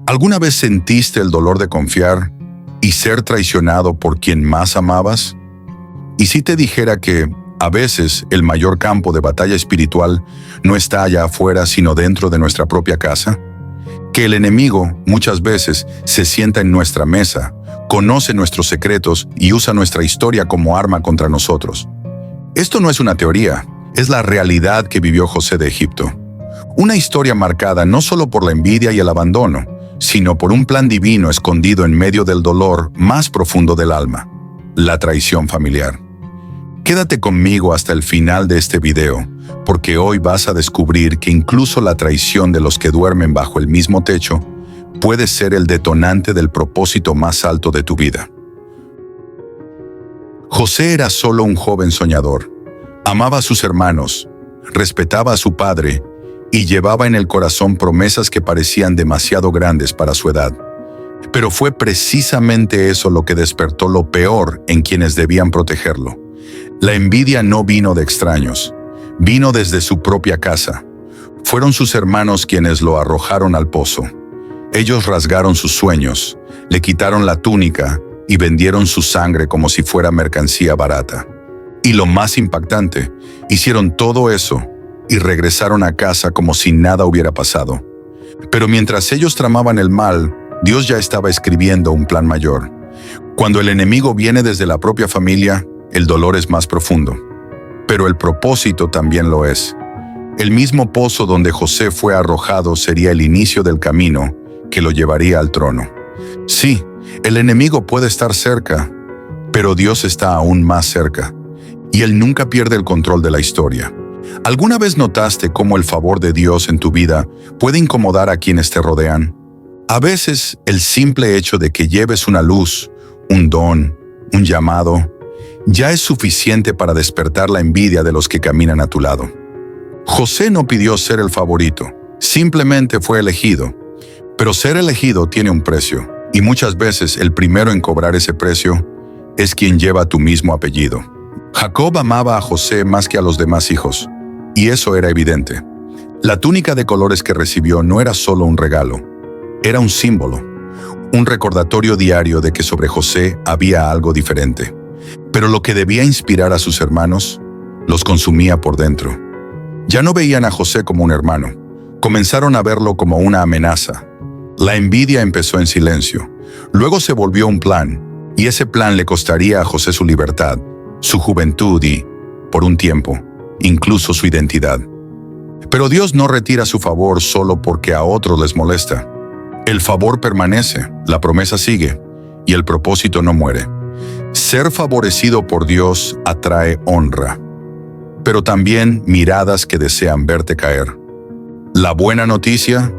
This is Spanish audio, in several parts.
¿Alguna vez sentiste el dolor de confiar y ser traicionado por quien más amabas? ¿Y si te dijera que, a veces, el mayor campo de batalla espiritual no está allá afuera, sino dentro de nuestra propia casa? Que el enemigo, muchas veces, se sienta en nuestra mesa, conoce nuestros secretos y usa nuestra historia como arma contra nosotros. Esto no es una teoría, es la realidad que vivió José de Egipto. Una historia marcada no solo por la envidia y el abandono, sino por un plan divino escondido en medio del dolor más profundo del alma, la traición familiar. Quédate conmigo hasta el final de este video, porque hoy vas a descubrir que incluso la traición de los que duermen bajo el mismo techo puede ser el detonante del propósito más alto de tu vida. José era solo un joven soñador. Amaba a sus hermanos, respetaba a su padre y llevaba en el corazón promesas que parecían demasiado grandes para su edad. Pero fue precisamente eso lo que despertó lo peor en quienes debían protegerlo. La envidia no vino de extraños, vino desde su propia casa. Fueron sus hermanos quienes lo arrojaron al pozo. Ellos rasgaron sus sueños, le quitaron la túnica y vendieron su sangre como si fuera mercancía barata. Y lo más impactante, hicieron todo eso y regresaron a casa como si nada hubiera pasado. Pero mientras ellos tramaban el mal, Dios ya estaba escribiendo un plan mayor. Cuando el enemigo viene desde la propia familia, el dolor es más profundo. Pero el propósito también lo es. El mismo pozo donde José fue arrojado sería el inicio del camino que lo llevaría al trono. Sí, el enemigo puede estar cerca, pero Dios está aún más cerca, y Él nunca pierde el control de la historia. ¿Alguna vez notaste cómo el favor de Dios en tu vida puede incomodar a quienes te rodean? A veces, el simple hecho de que lleves una luz, un don, un llamado, ya es suficiente para despertar la envidia de los que caminan a tu lado. José no pidió ser el favorito, simplemente fue elegido. Pero ser elegido tiene un precio, y muchas veces el primero en cobrar ese precio es quien lleva tu mismo apellido. Jacob amaba a José más que a los demás hijos, y eso era evidente. La túnica de colores que recibió no era solo un regalo, era un símbolo, un recordatorio diario de que sobre José había algo diferente. Pero lo que debía inspirar a sus hermanos, los consumía por dentro. Ya no veían a José como un hermano, comenzaron a verlo como una amenaza. La envidia empezó en silencio, luego se volvió un plan, y ese plan le costaría a José su libertad, su juventud y, por un tiempo, incluso su identidad. Pero Dios no retira su favor solo porque a otros les molesta. El favor permanece, la promesa sigue, y el propósito no muere. Ser favorecido por Dios atrae honra, pero también miradas que desean verte caer. La buena noticia: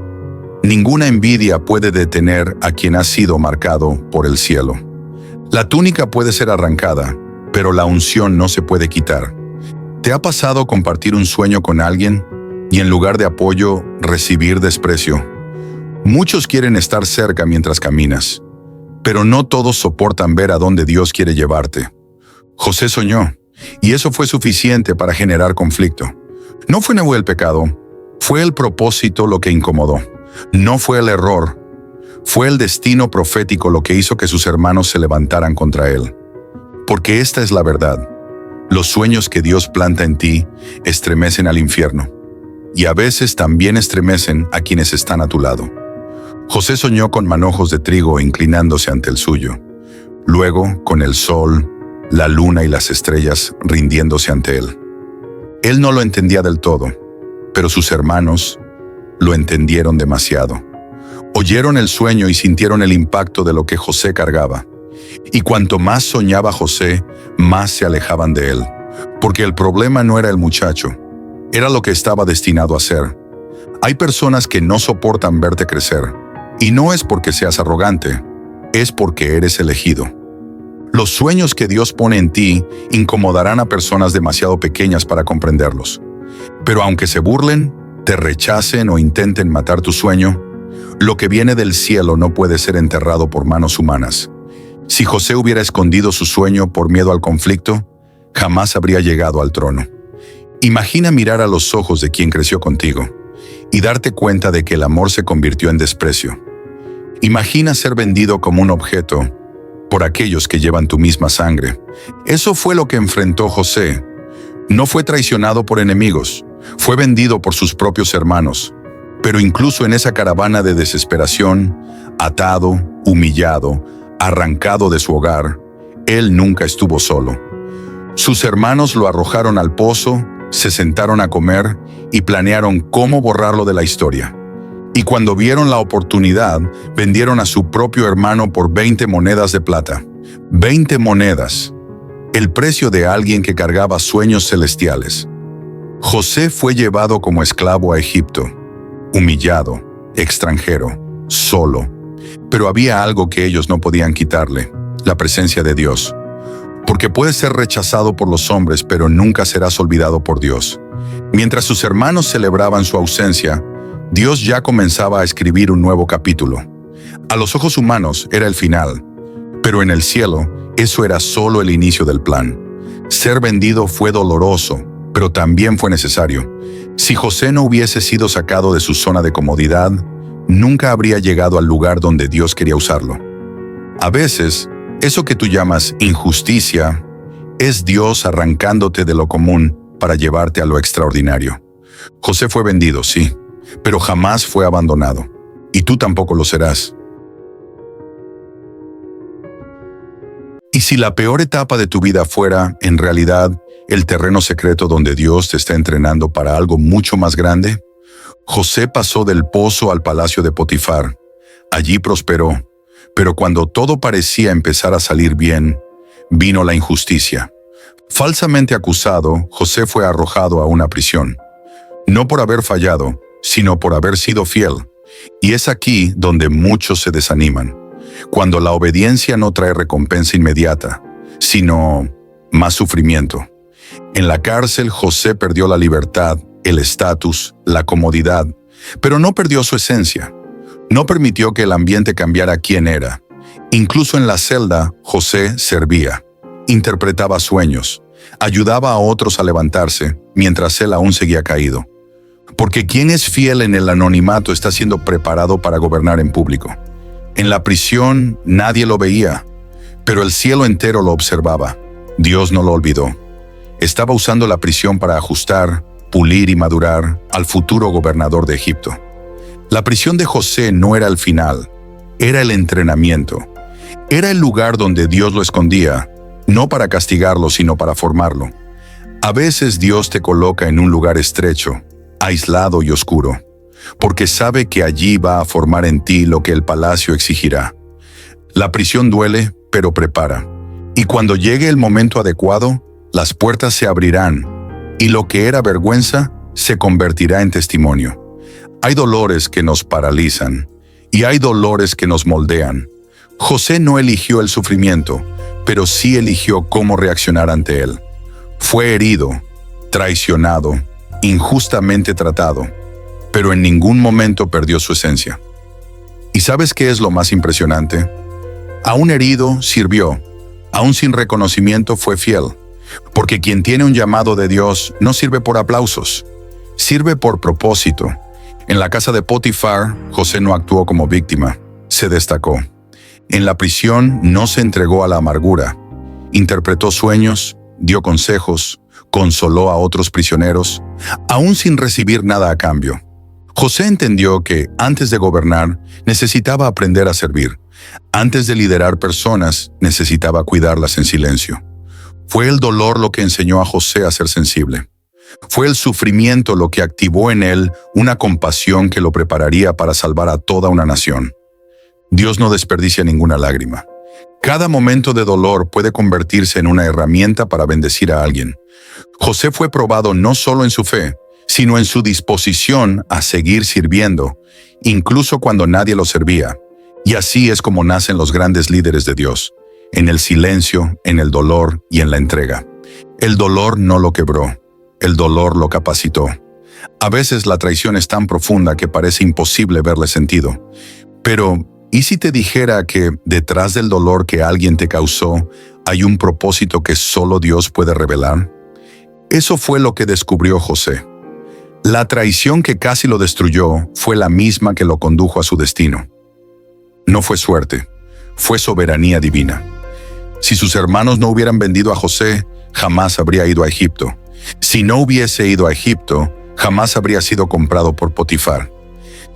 ninguna envidia puede detener a quien ha sido marcado por el cielo. La túnica puede ser arrancada, pero la unción no se puede quitar. ¿Te ha pasado compartir un sueño con alguien y en lugar de apoyo, recibir desprecio? Muchos quieren estar cerca mientras caminas, pero no todos soportan ver a dónde Dios quiere llevarte. José soñó, y eso fue suficiente para generar conflicto. No fue el pecado, fue el propósito lo que incomodó. No fue el error, fue el destino profético lo que hizo que sus hermanos se levantaran contra él. Porque esta es la verdad. Los sueños que Dios planta en ti estremecen al infierno, y a veces también estremecen a quienes están a tu lado. José soñó con manojos de trigo inclinándose ante el suyo, luego con el sol, la luna y las estrellas rindiéndose ante él. Él no lo entendía del todo, pero sus hermanos lo entendieron demasiado. Oyeron el sueño y sintieron el impacto de lo que José cargaba. Y cuanto más soñaba José, más se alejaban de él, porque el problema no era el muchacho, era lo que estaba destinado a ser. Hay personas que no soportan verte crecer, y no es porque seas arrogante, es porque eres elegido. Los sueños que Dios pone en ti incomodarán a personas demasiado pequeñas para comprenderlos. Pero aunque se burlen, te rechacen o intenten matar tu sueño, lo que viene del cielo no puede ser enterrado por manos humanas. Si José hubiera escondido su sueño por miedo al conflicto, jamás habría llegado al trono. Imagina mirar a los ojos de quien creció contigo y darte cuenta de que el amor se convirtió en desprecio. Imagina ser vendido como un objeto por aquellos que llevan tu misma sangre. Eso fue lo que enfrentó José. No fue traicionado por enemigos, fue vendido por sus propios hermanos. Pero incluso en esa caravana de desesperación, atado, humillado, arrancado de su hogar, él nunca estuvo solo. Sus hermanos lo arrojaron al pozo, se sentaron a comer y planearon cómo borrarlo de la historia. Y cuando vieron la oportunidad, vendieron a su propio hermano por 20 monedas de plata. 20 monedas, el precio de alguien que cargaba sueños celestiales. José fue llevado como esclavo a Egipto, humillado, extranjero, solo. Pero había algo que ellos no podían quitarle: la presencia de Dios. Porque puedes ser rechazado por los hombres, pero nunca serás olvidado por Dios. Mientras sus hermanos celebraban su ausencia, Dios ya comenzaba a escribir un nuevo capítulo. A los ojos humanos era el final, pero en el cielo eso era solo el inicio del plan. Ser vendido fue doloroso, pero también fue necesario. Si José no hubiese sido sacado de su zona de comodidad, nunca habría llegado al lugar donde Dios quería usarlo. A veces, eso que tú llamas injusticia es Dios arrancándote de lo común para llevarte a lo extraordinario. José fue vendido, sí, pero jamás fue abandonado. Y tú tampoco lo serás. Y si la peor etapa de tu vida fuera, en realidad, el terreno secreto donde Dios te está entrenando para algo mucho más grande, José pasó del pozo al palacio de Potifar. Allí prosperó, pero cuando todo parecía empezar a salir bien, vino la injusticia. Falsamente acusado, José fue arrojado a una prisión. No por haber fallado, sino por haber sido fiel. Y es aquí donde muchos se desaniman. Cuando la obediencia no trae recompensa inmediata, sino más sufrimiento. En la cárcel, José perdió la libertad, el estatus, la comodidad, pero no perdió su esencia. No permitió que el ambiente cambiara quién era. Incluso en la celda, José servía, interpretaba sueños, ayudaba a otros a levantarse, mientras él aún seguía caído. Porque quien es fiel en el anonimato está siendo preparado para gobernar en público. En la prisión nadie lo veía, pero el cielo entero lo observaba. Dios no lo olvidó. Estaba usando la prisión para ajustar, pulir y madurar al futuro gobernador de Egipto. La prisión de José no era el final, era el entrenamiento. Era el lugar donde Dios lo escondía, no para castigarlo, sino para formarlo. A veces Dios te coloca en un lugar estrecho, aislado y oscuro, porque sabe que allí va a formar en ti lo que el palacio exigirá. La prisión duele, pero prepara. Y cuando llegue el momento adecuado, las puertas se abrirán, y lo que era vergüenza se convertirá en testimonio. Hay dolores que nos paralizan, y hay dolores que nos moldean. José no eligió el sufrimiento, pero sí eligió cómo reaccionar ante él. Fue herido, traicionado, injustamente tratado, pero en ningún momento perdió su esencia. ¿Y sabes qué es lo más impresionante? Aún herido, sirvió. Aún sin reconocimiento, fue fiel. Porque quien tiene un llamado de Dios no sirve por aplausos, sirve por propósito. En la casa de Potifar, José no actuó como víctima, se destacó. En la prisión no se entregó a la amargura. Interpretó sueños, dio consejos, consoló a otros prisioneros, aún sin recibir nada a cambio. José entendió que, antes de gobernar, necesitaba aprender a servir. Antes de liderar personas, necesitaba cuidarlas en silencio. Fue el dolor lo que enseñó a José a ser sensible. Fue el sufrimiento lo que activó en él una compasión que lo prepararía para salvar a toda una nación. Dios no desperdicia ninguna lágrima. Cada momento de dolor puede convertirse en una herramienta para bendecir a alguien. José fue probado no solo en su fe, sino en su disposición a seguir sirviendo, incluso cuando nadie lo servía. Y así es como nacen los grandes líderes de Dios, en el silencio, en el dolor y en la entrega. El dolor no lo quebró, el dolor lo capacitó. A veces la traición es tan profunda que parece imposible verle sentido. Pero, ¿y si te dijera que detrás del dolor que alguien te causó hay un propósito que solo Dios puede revelar? Eso fue lo que descubrió José. La traición que casi lo destruyó fue la misma que lo condujo a su destino. No fue suerte, fue soberanía divina. Si sus hermanos no hubieran vendido a José, jamás habría ido a Egipto. Si no hubiese ido a Egipto, jamás habría sido comprado por Potifar.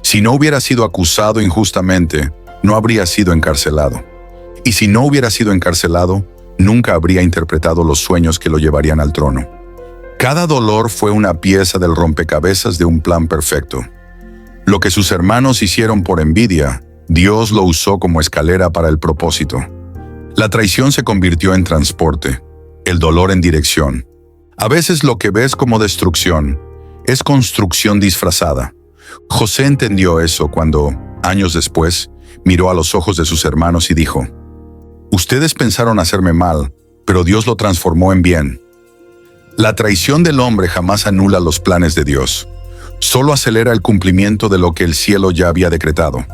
Si no hubiera sido acusado injustamente, no habría sido encarcelado. Y si no hubiera sido encarcelado, nunca habría interpretado los sueños que lo llevarían al trono. Cada dolor fue una pieza del rompecabezas de un plan perfecto. Lo que sus hermanos hicieron por envidia, Dios lo usó como escalera para el propósito. La traición se convirtió en transporte, el dolor en dirección. A veces lo que ves como destrucción es construcción disfrazada. José entendió eso cuando, años después, miró a los ojos de sus hermanos y dijo: «Ustedes pensaron hacerme mal, pero Dios lo transformó en bien». La traición del hombre jamás anula los planes de Dios. Solo acelera el cumplimiento de lo que el cielo ya había decretado.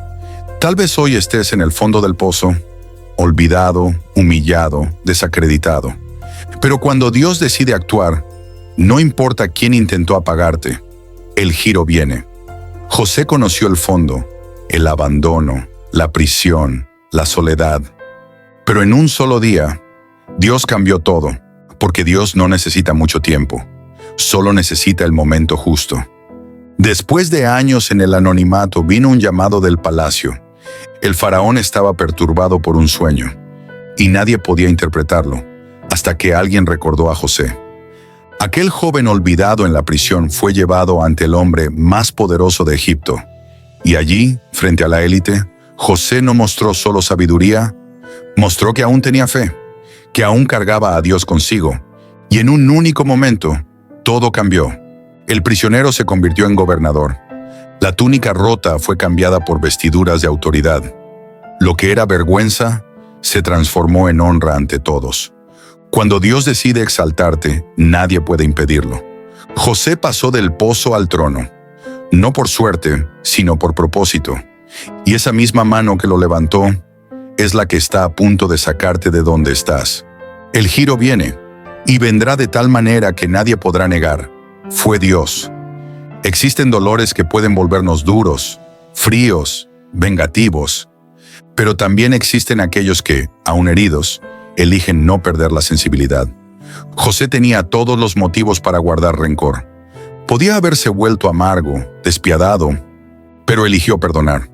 Tal vez hoy estés en el fondo del pozo, olvidado, humillado, desacreditado. Pero cuando Dios decide actuar, no importa quién intentó apagarte, el giro viene. José conoció el fondo, el abandono, la prisión, la soledad. Pero en un solo día, Dios cambió todo, porque Dios no necesita mucho tiempo, solo necesita el momento justo. Después de años en el anonimato vino un llamado del palacio. El faraón estaba perturbado por un sueño, y nadie podía interpretarlo, hasta que alguien recordó a José. Aquel joven olvidado en la prisión fue llevado ante el hombre más poderoso de Egipto, y allí, frente a la élite, José no mostró solo sabiduría, mostró que aún tenía fe, que aún cargaba a Dios consigo, y en un único momento, todo cambió. El prisionero se convirtió en gobernador. La túnica rota fue cambiada por vestiduras de autoridad. Lo que era vergüenza se transformó en honra ante todos. Cuando Dios decide exaltarte, nadie puede impedirlo. José pasó del pozo al trono, no por suerte, sino por propósito. Y esa misma mano que lo levantó es la que está a punto de sacarte de donde estás. El giro viene, y vendrá de tal manera que nadie podrá negar: fue Dios. Existen dolores que pueden volvernos duros, fríos, vengativos, pero también existen aquellos que, aun heridos, eligen no perder la sensibilidad. José tenía todos los motivos para guardar rencor. Podía haberse vuelto amargo, despiadado, pero eligió perdonar,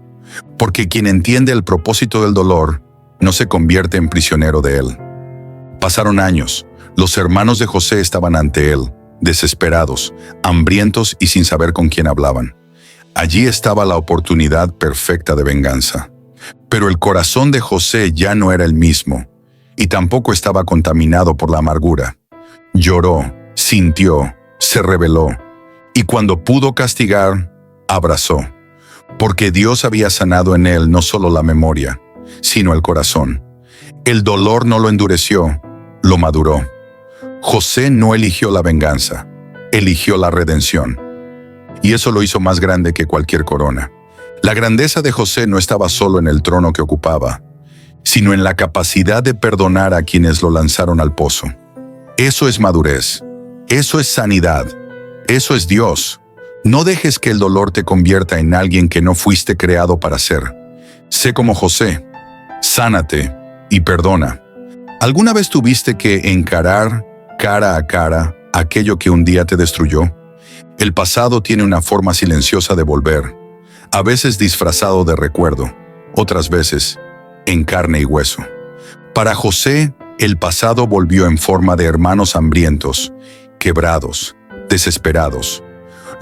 porque quien entiende el propósito del dolor no se convierte en prisionero de él. Pasaron años. Los hermanos de José estaban ante él, desesperados, hambrientos y sin saber con quién hablaban. Allí estaba la oportunidad perfecta de venganza. Pero el corazón de José ya no era el mismo, y tampoco estaba contaminado por la amargura. Lloró, sintió, se rebeló, y cuando pudo castigar, abrazó, porque Dios había sanado en él no solo la memoria, sino el corazón. El dolor no lo endureció, lo maduró. José no eligió la venganza, eligió la redención. Y eso lo hizo más grande que cualquier corona. La grandeza de José no estaba solo en el trono que ocupaba, sino en la capacidad de perdonar a quienes lo lanzaron al pozo. Eso es madurez, eso es sanidad, eso es Dios. No dejes que el dolor te convierta en alguien que no fuiste creado para ser. Sé como José, sánate y perdona. ¿Alguna vez tuviste que encarar cara a cara aquello que un día te destruyó? El pasado tiene una forma silenciosa de volver, a veces disfrazado de recuerdo, otras veces en carne y hueso. Para José, el pasado volvió en forma de hermanos hambrientos, quebrados, desesperados,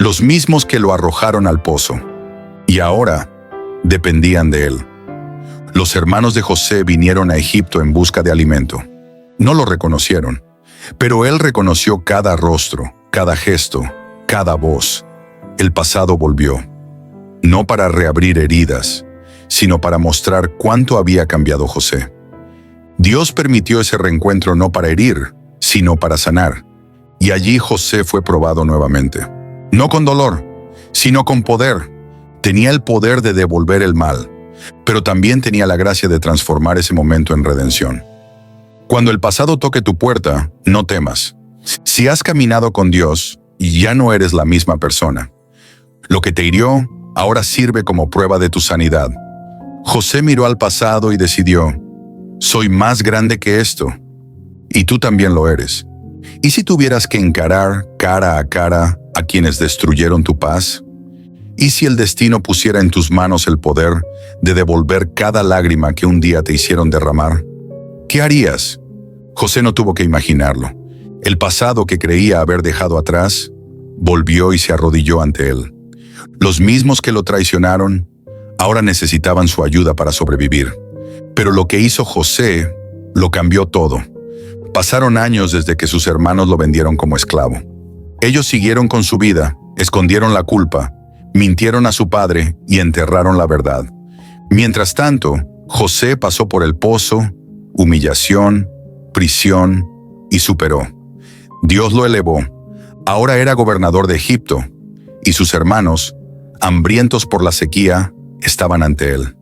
los mismos que lo arrojaron al pozo, y ahora dependían de él. Los hermanos de José vinieron a Egipto en busca de alimento. No lo reconocieron, pero él reconoció cada rostro, cada gesto, cada voz. El pasado volvió, no para reabrir heridas, sino para mostrar cuánto había cambiado José. Dios permitió ese reencuentro no para herir, sino para sanar. Y allí José fue probado nuevamente. No con dolor, sino con poder. Tenía el poder de devolver el mal, pero también tenía la gracia de transformar ese momento en redención. Cuando el pasado toque tu puerta, no temas. Si has caminado con Dios, ya no eres la misma persona. Lo que te hirió ahora sirve como prueba de tu sanidad, José miró al pasado y decidió: soy más grande que esto, y tú también lo eres. ¿Y si tuvieras que encarar cara a quienes destruyeron tu paz? ¿Y si el destino pusiera en tus manos el poder de devolver cada lágrima que un día te hicieron derramar? ¿Qué harías? José no tuvo que imaginarlo. El pasado que creía haber dejado atrás volvió y se arrodilló ante él. Los mismos que lo traicionaron ahora necesitaban su ayuda para sobrevivir. Pero lo que hizo José lo cambió todo. Pasaron años desde que sus hermanos lo vendieron como esclavo. Ellos siguieron con su vida, escondieron la culpa, mintieron a su padre y enterraron la verdad. Mientras tanto, José pasó por el pozo, humillación, prisión y superó. Dios lo elevó. Ahora era gobernador de Egipto, y sus hermanos, hambrientos por la sequía, estaban ante él.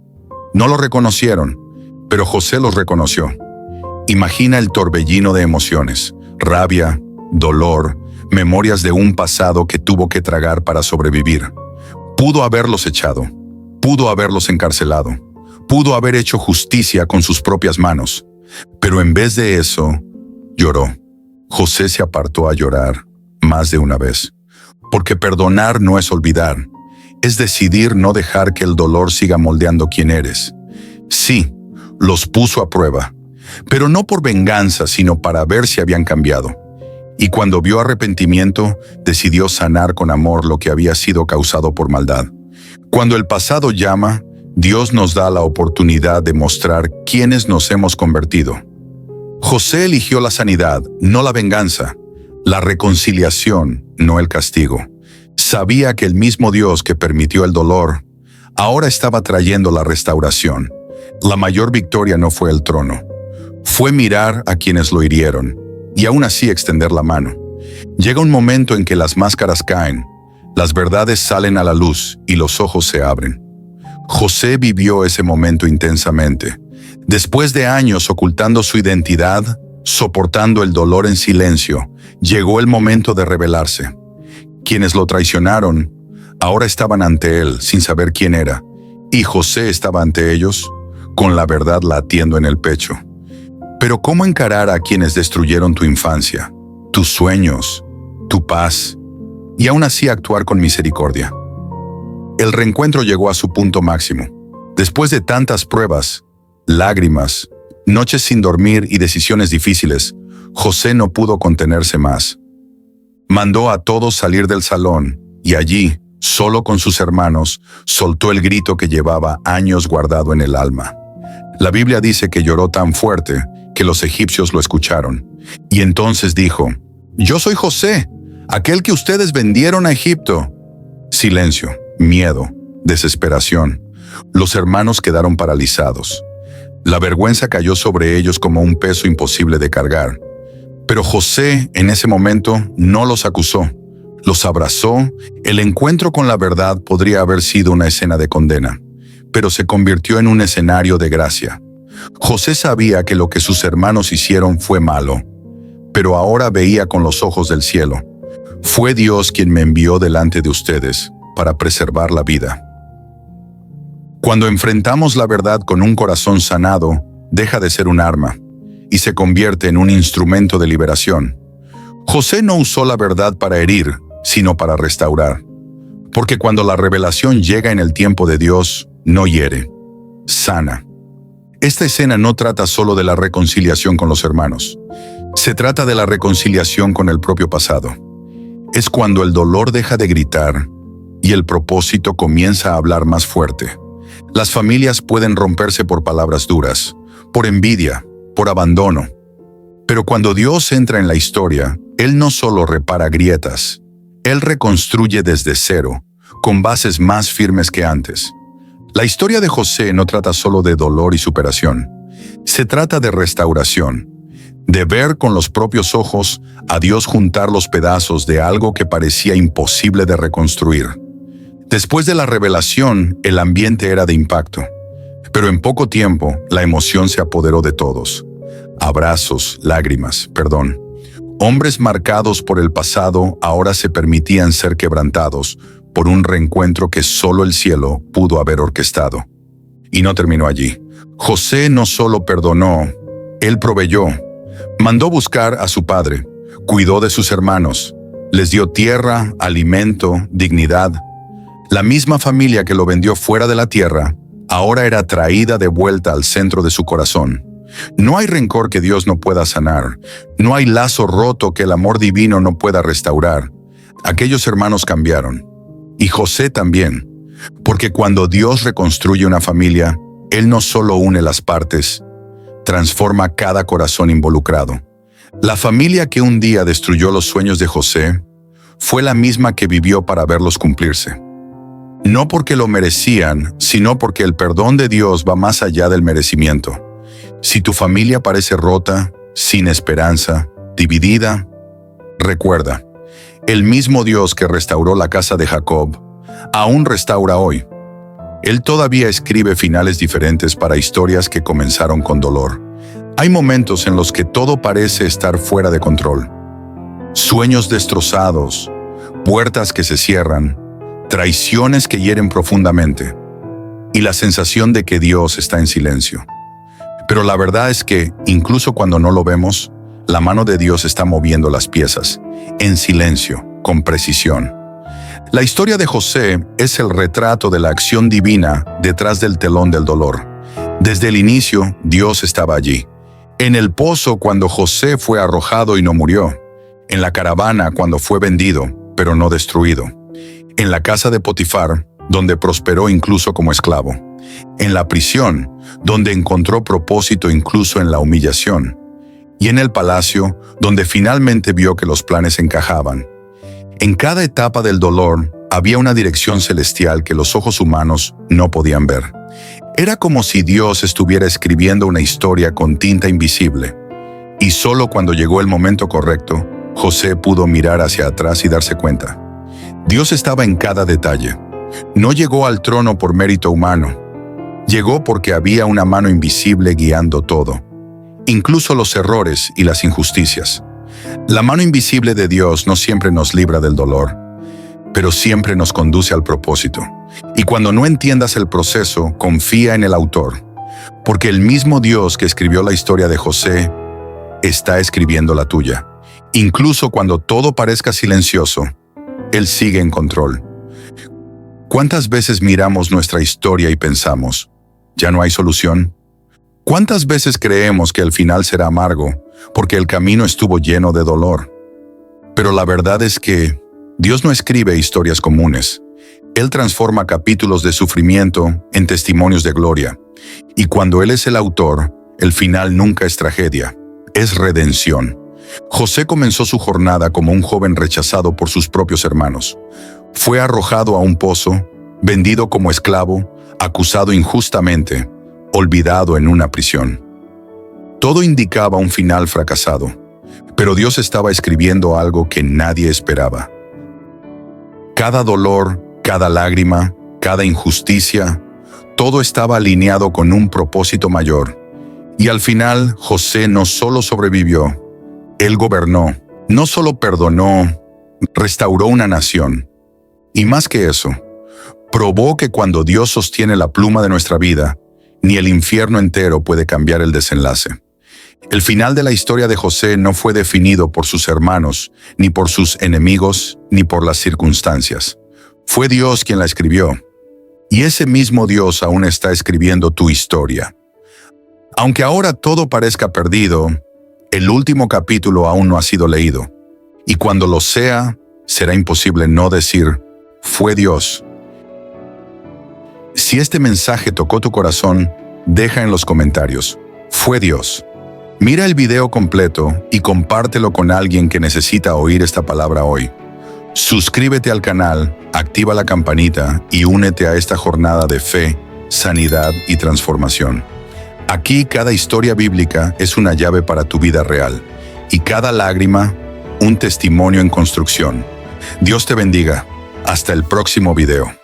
No lo reconocieron, pero José los reconoció. Imagina el torbellino de emociones, rabia, dolor, memorias de un pasado que tuvo que tragar para sobrevivir. Pudo haberlos echado, pudo haberlos encarcelado, pudo haber hecho justicia con sus propias manos, pero en vez de eso, lloró. José se apartó a llorar más de una vez, porque perdonar no es olvidar, es decidir no dejar que el dolor siga moldeando quién eres. Sí, los puso a prueba, pero no por venganza, sino para ver si habían cambiado. Y cuando vio arrepentimiento, decidió sanar con amor lo que había sido causado por maldad. Cuando el pasado llama, Dios nos da la oportunidad de mostrar quiénes nos hemos convertido. José eligió la sanidad, no la venganza, la reconciliación, no el castigo. Sabía que el mismo Dios que permitió el dolor, ahora estaba trayendo la restauración. La mayor victoria no fue el trono, fue mirar a quienes lo hirieron y aún así extender la mano. Llega un momento en que las máscaras caen, las verdades salen a la luz y los ojos se abren. José vivió ese momento intensamente. Después de años ocultando su identidad, soportando el dolor en silencio, llegó el momento de revelarse. Quienes lo traicionaron ahora estaban ante él sin saber quién era, y José estaba ante ellos con la verdad latiendo en el pecho. Pero ¿cómo encarar a quienes destruyeron tu infancia, tus sueños, tu paz, y aún así actuar con misericordia? El reencuentro llegó a su punto máximo. Después de tantas pruebas, lágrimas, noches sin dormir y decisiones difíciles, José no pudo contenerse más. Mandó a todos salir del salón y allí, solo con sus hermanos, soltó el grito que llevaba años guardado en el alma. La Biblia dice que lloró tan fuerte que los egipcios lo escucharon. Y entonces dijo: «Yo soy José, aquel que ustedes vendieron a Egipto». Silencio, miedo, desesperación. Los hermanos quedaron paralizados. La vergüenza cayó sobre ellos como un peso imposible de cargar. Pero José, en ese momento, no los acusó. Los abrazó. El encuentro con la verdad podría haber sido una escena de condena, pero se convirtió en un escenario de gracia. José sabía que lo que sus hermanos hicieron fue malo, pero ahora veía con los ojos del cielo. Fue Dios quien me envió delante de ustedes para preservar la vida. Cuando enfrentamos la verdad con un corazón sanado, deja de ser un arma y se convierte en un instrumento de liberación. José no usó la verdad para herir, sino para restaurar. Porque cuando la revelación llega en el tiempo de Dios, no hiere, sana. Esta escena no trata solo de la reconciliación con los hermanos. Se trata de la reconciliación con el propio pasado. Es cuando el dolor deja de gritar y el propósito comienza a hablar más fuerte. Las familias pueden romperse por palabras duras, por envidia, por abandono. Pero cuando Dios entra en la historia, Él no solo repara grietas, Él reconstruye desde cero, con bases más firmes que antes. La historia de José no trata solo de dolor y superación. Se trata de restauración, de ver con los propios ojos a Dios juntar los pedazos de algo que parecía imposible de reconstruir. Después de la revelación, el ambiente era de impacto. Pero en poco tiempo, la emoción se apoderó de todos. Abrazos, lágrimas, perdón. Hombres marcados por el pasado ahora se permitían ser quebrantados por un reencuentro que solo el cielo pudo haber orquestado. Y no terminó allí. José no solo perdonó, él proveyó. Mandó buscar a su padre, cuidó de sus hermanos, les dio tierra, alimento, dignidad. La misma familia que lo vendió fuera de la tierra, ahora era traída de vuelta al centro de su corazón. No hay rencor que Dios no pueda sanar. No hay lazo roto que el amor divino no pueda restaurar. Aquellos hermanos cambiaron. Y José también. Porque cuando Dios reconstruye una familia, Él no solo une las partes, transforma cada corazón involucrado. La familia que un día destruyó los sueños de José fue la misma que vivió para verlos cumplirse. No porque lo merecían, sino porque el perdón de Dios va más allá del merecimiento. Si tu familia parece rota, sin esperanza, dividida, recuerda, el mismo Dios que restauró la casa de Jacob, aún restaura hoy. Él todavía escribe finales diferentes para historias que comenzaron con dolor. Hay momentos en los que todo parece estar fuera de control. Sueños destrozados, puertas que se cierran, traiciones que hieren profundamente, y la sensación de que Dios está en silencio. Pero la verdad es que, incluso cuando no lo vemos, la mano de Dios está moviendo las piezas, en silencio, con precisión. La historia de José es el retrato de la acción divina detrás del telón del dolor. Desde el inicio, Dios estaba allí. En el pozo cuando José fue arrojado y no murió. En la caravana cuando fue vendido, pero no destruido. En la casa de Potifar, donde prosperó incluso como esclavo. En la prisión, donde encontró propósito incluso en la humillación. Y en el palacio, donde finalmente vio que los planes encajaban. En cada etapa del dolor había una dirección celestial que los ojos humanos no podían ver. Era como si Dios estuviera escribiendo una historia con tinta invisible. Y solo cuando llegó el momento correcto, José pudo mirar hacia atrás y darse cuenta. Dios estaba en cada detalle. No llegó al trono por mérito humano. Llegó porque había una mano invisible guiando todo, incluso los errores y las injusticias. La mano invisible de Dios no siempre nos libra del dolor, pero siempre nos conduce al propósito. Y cuando no entiendas el proceso, confía en el autor, porque el mismo Dios que escribió la historia de José está escribiendo la tuya. Incluso cuando todo parezca silencioso, Él sigue en control. ¿Cuántas veces miramos nuestra historia y pensamos, ¿ya no hay solución? ¿Cuántas veces creemos que el final será amargo porque el camino estuvo lleno de dolor? Pero la verdad es que Dios no escribe historias comunes. Él transforma capítulos de sufrimiento en testimonios de gloria. Y cuando Él es el autor, el final nunca es tragedia, es redención. José comenzó su jornada como un joven rechazado por sus propios hermanos. Fue arrojado a un pozo, vendido como esclavo, acusado injustamente, olvidado en una prisión. Todo indicaba un final fracasado, pero Dios estaba escribiendo algo que nadie esperaba. Cada dolor, cada lágrima, cada injusticia, todo estaba alineado con un propósito mayor. Y al final, José no solo sobrevivió, él gobernó, no solo perdonó, restauró una nación. Y más que eso, probó que cuando Dios sostiene la pluma de nuestra vida, ni el infierno entero puede cambiar el desenlace. El final de la historia de José no fue definido por sus hermanos, ni por sus enemigos, ni por las circunstancias. Fue Dios quien la escribió. Y ese mismo Dios aún está escribiendo tu historia. Aunque ahora todo parezca perdido, el último capítulo aún no ha sido leído. Y cuando lo sea, será imposible no decir, fue Dios. Si este mensaje tocó tu corazón, deja en los comentarios, fue Dios. Mira el video completo y compártelo con alguien que necesita oír esta palabra hoy. Suscríbete al canal, activa la campanita y únete a esta jornada de fe, sanidad y transformación. Aquí cada historia bíblica es una llave para tu vida real y cada lágrima un testimonio en construcción. Dios te bendiga. Hasta el próximo video.